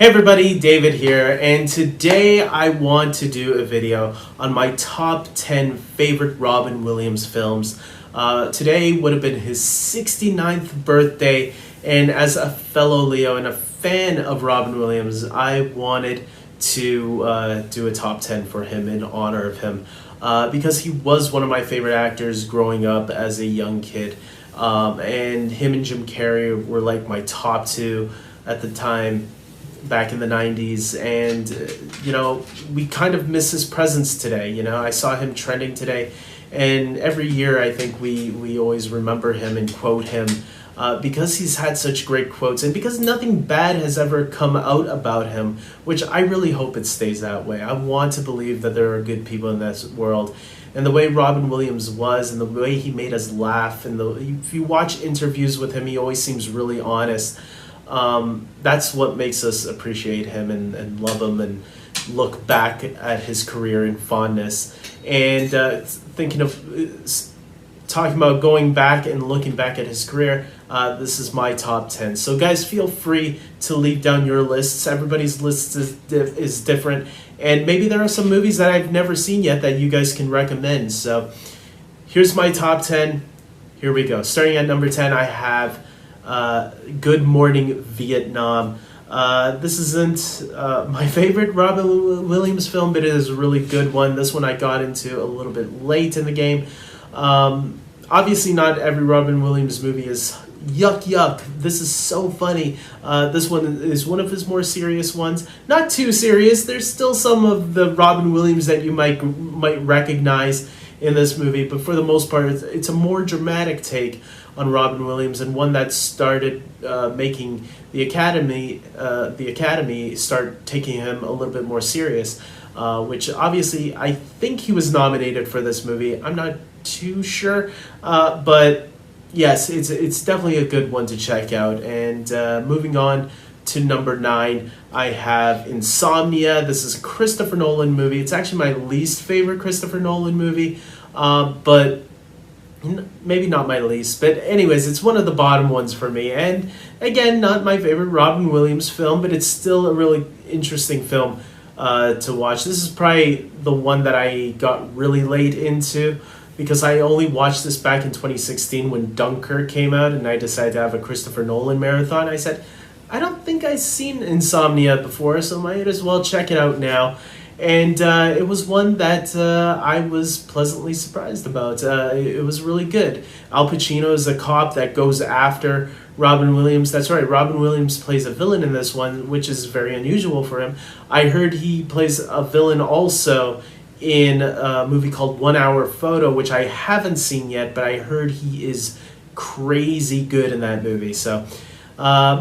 Hey everybody, David here, and today I want to do a video on my top 10 favorite Robin Williams films. Today would have been his 69th birthday, and as a fellow Leo and a fan of Robin Williams, I wanted to do a top 10 for him in honor of him, because he was one of my favorite actors growing up as a young kid, and him and Jim Carrey were like my top two at the time back in the 90s, and we kind of miss his presence today. I saw him trending today, and every year I think we always remember him and quote him, because he's had such great quotes and because nothing bad has ever come out about him, which I really hope it stays that way. I want to believe that there are good people in this world, and the way Robin Williams was and the way he made us laugh, and if you watch interviews with him, he always seems really honest. That's what makes us appreciate him and love him and look back at his career in fondness. And thinking of talking about going back and looking back at his career, this is my top 10. So guys, feel free to leave down your lists. Everybody's list is different, and maybe there are some movies that I've never seen yet that you guys can recommend. So here's my top 10. Here we go. Starting at number 10, I have Good Morning Vietnam. This isn't my favorite Robin Williams film, but it is a really good one. This one I got into a little bit late in the game. Obviously not every Robin Williams movie is yuck. This is so funny. This one is one of his more serious ones. Not too serious. There's still some of the Robin Williams that you might recognize in this movie, but for the most part it's a more dramatic take on Robin Williams, and one that started making the Academy start taking him a little bit more serious, which obviously I think he was nominated for this movie. I'm not too sure, but yes, it's definitely a good one to check out. And moving on to number 9, I have Insomnia. This is a Christopher Nolan movie. It's actually my least favorite Christopher Nolan movie, but maybe not my least, but anyways, it's one of the bottom ones for me. And again, not my favorite Robin Williams film, but it's still a really interesting film to watch. This is probably the one that I got really late into, because I only watched this back in 2016 when Dunkirk came out, and I decided to have a Christopher Nolan marathon. I said, I don't think I've seen Insomnia before, so might as well check it out now. And it was one that I was pleasantly surprised about. It was really good. Al Pacino is a cop that goes after Robin Williams. That's right, Robin Williams plays a villain in this one, which is very unusual for him. I heard he plays a villain also in a movie called 1 Hour Photo, which I haven't seen yet, but I heard he is crazy good in that movie. So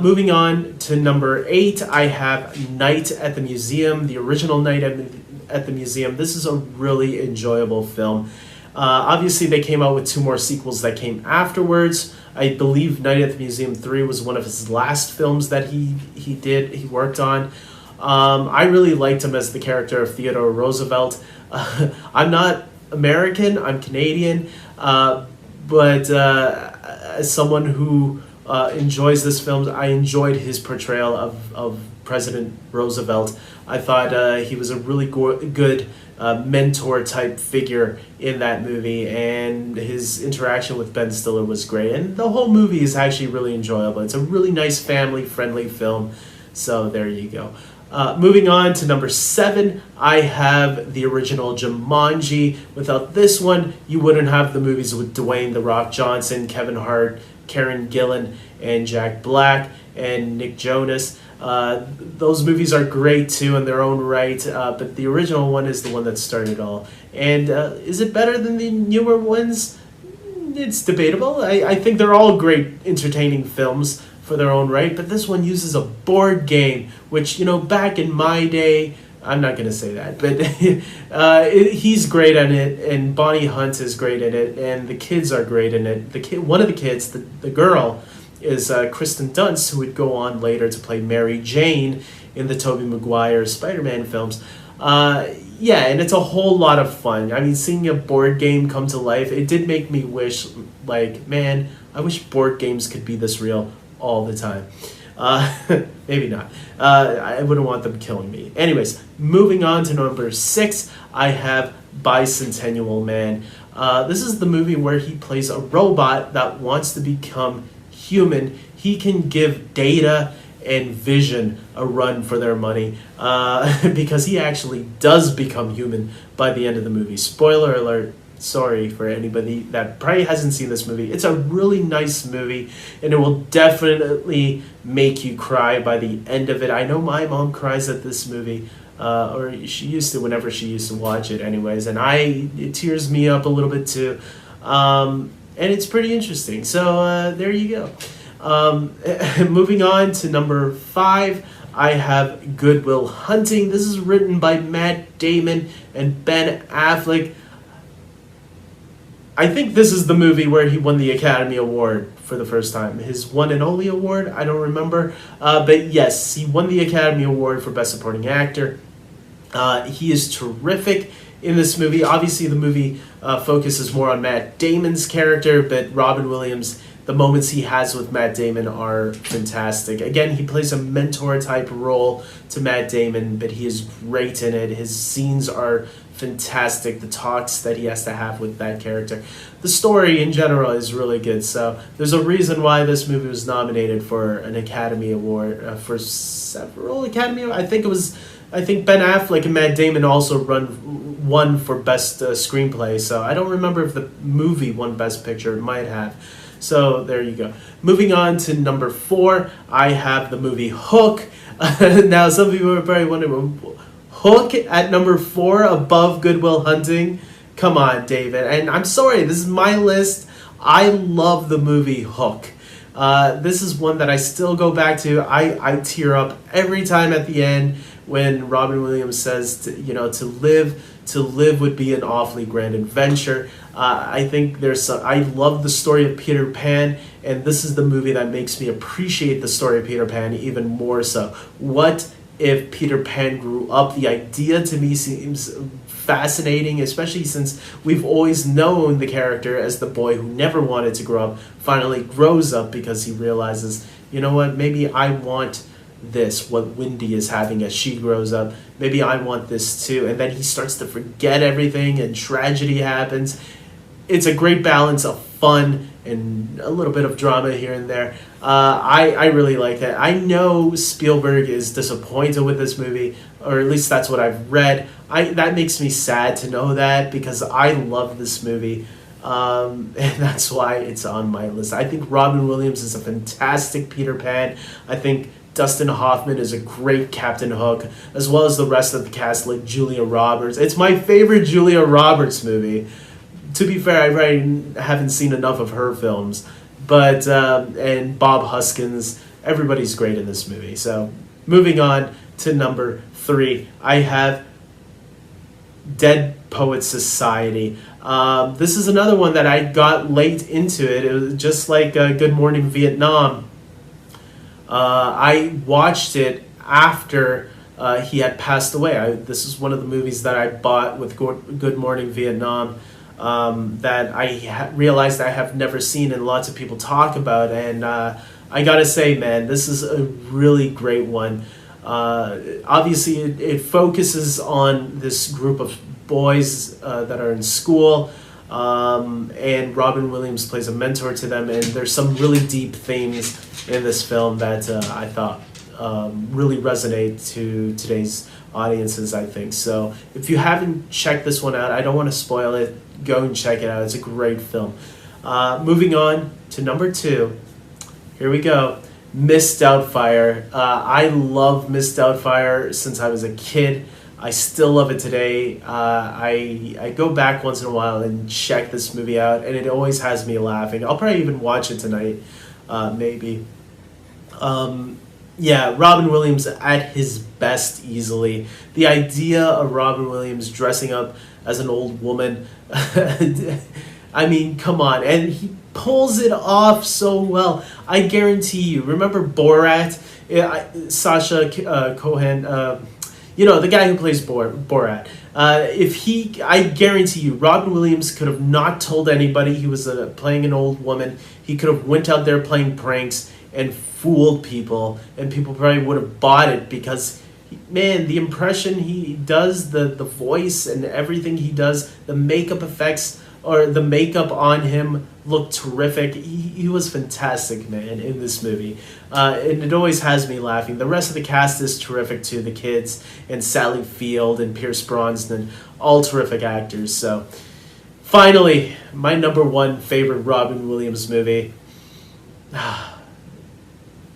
moving on to number 8, I have Night at the Museum, the original Night at the Museum. This is a really enjoyable film. Obviously, they came out with 2 more sequels that came afterwards. I believe Night at the Museum 3 was one of his last films that he worked on. I really liked him as the character of Theodore Roosevelt. I'm not American, I'm Canadian, but as someone who enjoys this film, I enjoyed his portrayal of President Roosevelt. I thought he was a really good mentor type figure in that movie, and his interaction with Ben Stiller was great, and the whole movie is actually really enjoyable. It's a really nice family friendly film, so there you go. Moving on to number 7, I have the original Jumanji. Without this one, you wouldn't have the movies with Dwayne "The Rock" Johnson, Kevin Hart, Karen Gillan, and Jack Black, and Nick Jonas. Those movies are great too in their own right, but the original one is the one that started it all. And is it better than the newer ones? It's debatable. I think they're all great, entertaining films for their own right, but this one uses a board game, which, back in my day, I'm not going to say that, but he's great at it, and Bonnie Hunt is great at it, and the kids are great in it. One of the kids, the girl, is Kristen Dunst, who would go on later to play Mary Jane in the Tobey Maguire Spider-Man films. Yeah, and it's a whole lot of fun. I mean, seeing a board game come to life, it did make me wish, man, I wish board games could be this real all the time. Maybe not. I wouldn't want them killing me. Anyways, moving on to number 6, I have Bicentennial Man. This is the movie where he plays a robot that wants to become human. He can give Data and Vision a run for their money because he actually does become human by the end of the movie. Spoiler alert. Sorry for anybody that probably hasn't seen this movie. It's a really nice movie, and it will definitely make you cry by the end of it. I know my mom cries at this movie, or she used to whenever she used to watch it anyways, and it tears me up a little bit too. And it's pretty interesting. So there you go. Moving on to number 5, I have Goodwill Hunting. This is written by Matt Damon and Ben Affleck. I think this is the movie where he won the Academy Award for the first time. His one and only award, I don't remember. But yes, he won the Academy Award for Best Supporting Actor. He is terrific in this movie. Obviously, the movie focuses more on Matt Damon's character, but Robin Williams, the moments he has with Matt Damon are fantastic. Again, he plays a mentor-type role to Matt Damon, but he is great in it. His scenes are fantastic. The talks that he has to have with that character. The story in general is really good. So there's a reason why this movie was nominated for an Academy Award, for several Academy Awards. I think Ben Affleck and Matt Damon also won for Best Screenplay. So I don't remember if the movie won Best Picture. It might have. So there you go. Moving on to number 4, I have the movie Hook. Now some people are probably wondering, Hook at number 4 above Goodwill Hunting? Come on, David. And I'm sorry, this is my list. I love the movie Hook. This is one that I still go back to. I tear up every time at the end when Robin Williams says, to live would be an awfully grand adventure. I think I love the story of Peter Pan, and this is the movie that makes me appreciate the story of Peter Pan even more so. What if Peter Pan grew up? The idea to me seems fascinating, especially since we've always known the character as the boy who never wanted to grow up, finally grows up because he realizes, you know what, maybe I want this, what Wendy is having as she grows up. Maybe I want this too. And then he starts to forget everything and tragedy happens. It's a great balance of fun and a little bit of drama here and there. I really like that. I know Spielberg is disappointed with this movie, or at least that's what I've read. That makes me sad to know that because I love this movie. And that's why it's on my list. I think Robin Williams is a fantastic Peter Pan. I think Dustin Hoffman is a great Captain Hook, as well as the rest of the cast like Julia Roberts. It's my favorite Julia Roberts movie. To be fair, I haven't seen enough of her films, but and Bob Hoskins, everybody's great in this movie. So moving on to number 3, I have Dead Poets Society. This is another one that I got late into it. It was just like Good Morning Vietnam. I watched it after he had passed away. This is one of the movies that I bought with Good Morning Vietnam that I realized I have never seen and lots of people talk about. And I gotta say, man, this is a really great one. Obviously, it focuses on this group of boys that are in school. And Robin Williams plays a mentor to them, and there's some really deep themes in this film that I thought really resonate to today's audiences, I think. So if you haven't checked this one out, I don't want to spoil it. Go and check it out. It's a great film. Moving on to number 2. Here we go. Miss Doubtfire. I love Miss Doubtfire since I was a kid. I still love it today. I go back once in a while and check this movie out, and it always has me laughing. I'll probably even watch it tonight, maybe. Yeah, Robin Williams at his best easily. The idea of Robin Williams dressing up as an old woman, I mean, come on. And he pulls it off so well. I guarantee you. Remember Borat? Sacha Cohen, the guy who plays Borat. I guarantee you, Robin Williams could have not told anybody he was playing an old woman. He could have went out there playing pranks, and fooled people, and people probably would have bought it because, man, the impression he does, the voice and everything he does, the makeup effects or the makeup on him looked terrific. He was fantastic, man, in this movie. And it always has me laughing. The rest of the cast is terrific too. The kids and Sally Field and Pierce Brosnan, all terrific actors. So finally, my number one favorite Robin Williams movie,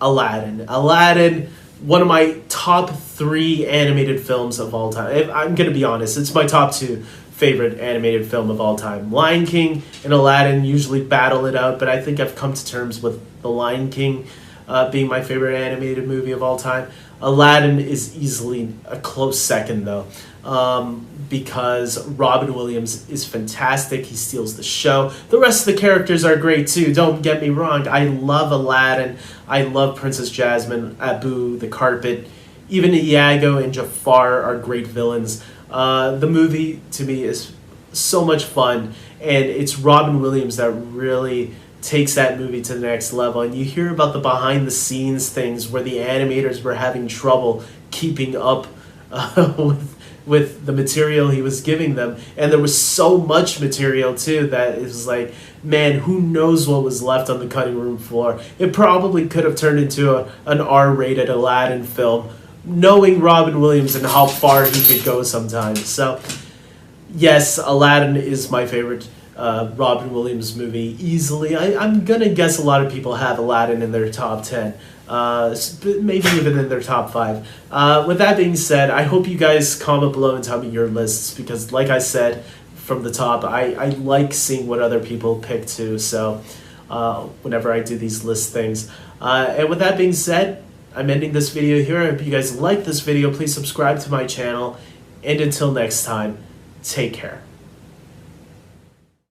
Aladdin. Aladdin, one of my top 3 animated films of all time. I'm going to be honest, it's my top 2 favorite animated film of all time. Lion King and Aladdin usually battle it out, but I think I've come to terms with The Lion King being my favorite animated movie of all time. Aladdin is easily a close second, though, because Robin Williams is fantastic. He steals the show. The rest of the characters are great, too. Don't get me wrong. I love Aladdin. I love Princess Jasmine, Abu, the Carpet. Even Iago and Jafar are great villains. The movie, to me, is so much fun, and it's Robin Williams that really takes that movie to the next level. And you hear about the behind-the-scenes things where the animators were having trouble keeping up with the material he was giving them, and there was so much material, too, that it was like, man, who knows what was left on the cutting room floor. It probably could have turned into an R-rated Aladdin film, knowing Robin Williams and how far he could go sometimes. So, yes, Aladdin is my favorite Robin Williams movie, easily. I'm going to guess a lot of people have Aladdin in their top 10, maybe even in their top 5. With that being said, I hope you guys comment below and tell me your lists, because like I said from the top, I like seeing what other people pick too, so whenever I do these list things. And with that being said, I'm ending this video here. I hope you guys like this video. Please subscribe to my channel. And until next time, take care.